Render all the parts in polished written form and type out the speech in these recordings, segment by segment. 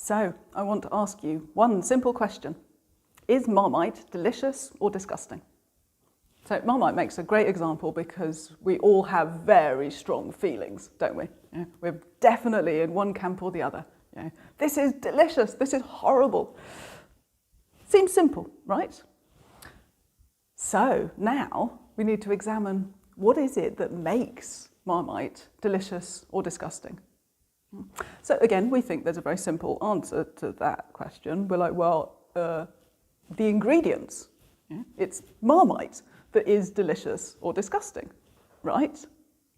So, I want to ask you one simple question. Is Marmite delicious or disgusting? So, Marmite makes a great example because we all have very strong feelings, don't we? Yeah, we're definitely in one camp or the other. Yeah, this is delicious, this is horrible. Seems simple, right? So, now we need to examine what is it that makes Marmite delicious or disgusting? So again, we think there's a very simple answer to that question. We're like, well, the ingredients. Yeah? It's Marmite that is delicious or disgusting, right?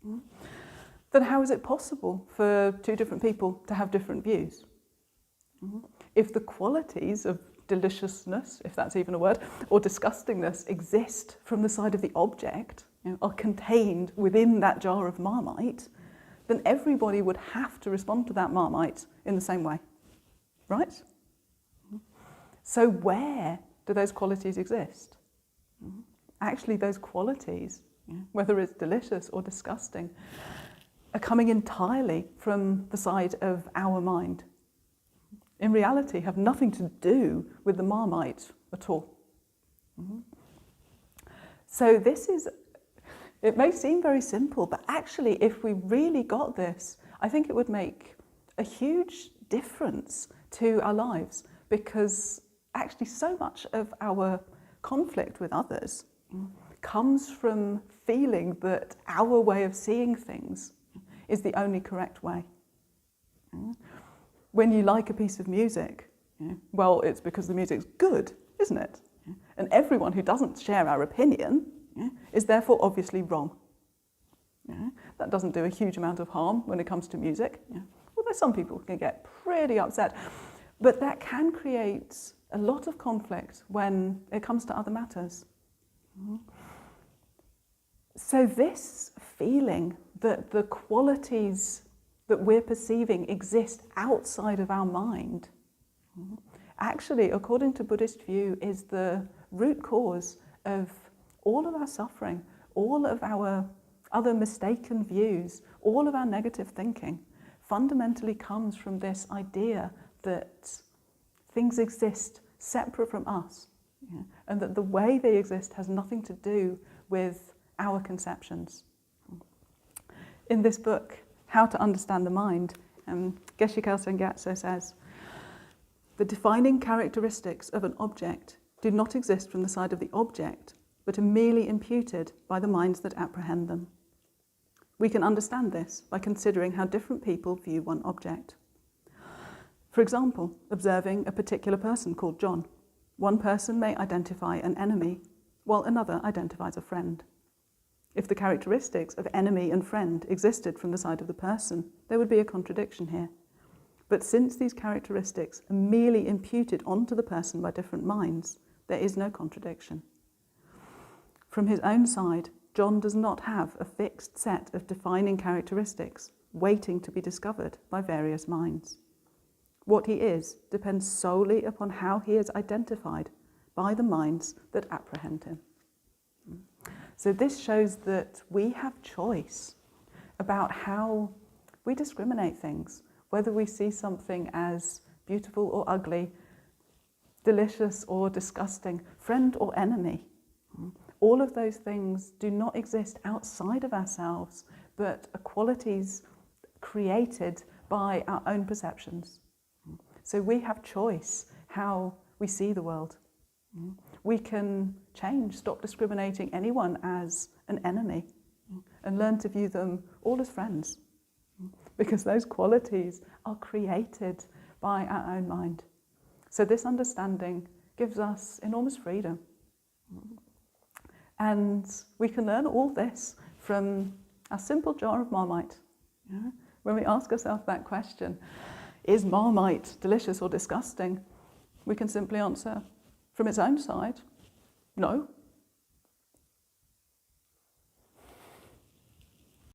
Then how is it possible for two different people to have different views? If the qualities of deliciousness, if that's even a word, or disgustingness exist from the side of the object, are contained within that jar of Marmite, then everybody would have to respond to that Marmite in the same way, right? So where do those qualities exist? Actually, those qualities, whether it's delicious or disgusting, are coming entirely from the side of our mind. In reality, have nothing to do with the Marmite at all. So this is, it may seem very simple, but actually if we really got this, I think it would make a huge difference to our lives, because actually so much of our conflict with others comes from feeling that our way of seeing things is the only correct way. When you like a piece of music, well, it's because the music's good, isn't it? And everyone who doesn't share our opinion is therefore obviously wrong. That doesn't do a huge amount of harm when it comes to music, although some people can get pretty upset. But that can create a lot of conflict when it comes to other matters. So this feeling that the qualities that we're perceiving exist outside of our mind, actually, according to Buddhist view, is the root cause of all of our suffering, all of our other mistaken views, all of our negative thinking, fundamentally comes from this idea that things exist separate from us, and that the way they exist has nothing to do with our conceptions. In this book, How to Understand the Mind, Geshe Kelsang Kunden says, the defining characteristics of an object do not exist from the side of the object, but are merely imputed by the minds that apprehend them. We can understand this by considering how different people view one object. For example, observing a particular person called John. One person may identify an enemy, while another identifies a friend. If the characteristics of enemy and friend existed from the side of the person, there would be a contradiction here. But since these characteristics are merely imputed onto the person by different minds, there is no contradiction. From his own side, John does not have a fixed set of defining characteristics waiting to be discovered by various minds. What he is depends solely upon how he is identified by the minds that apprehend him. So this shows that we have choice about how we discriminate things, whether we see something as beautiful or ugly, delicious or disgusting, friend or enemy. All of those things do not exist outside of ourselves, but are qualities created by our own perceptions. So we have choice how we see the world. We can change, stop discriminating anyone as an enemy, and learn to view them all as friends, because those qualities are created by our own mind. So this understanding gives us enormous freedom. And we can learn all this from a simple jar of Marmite. When we ask ourselves that question, is Marmite delicious or disgusting? We can simply answer, from its own side, no,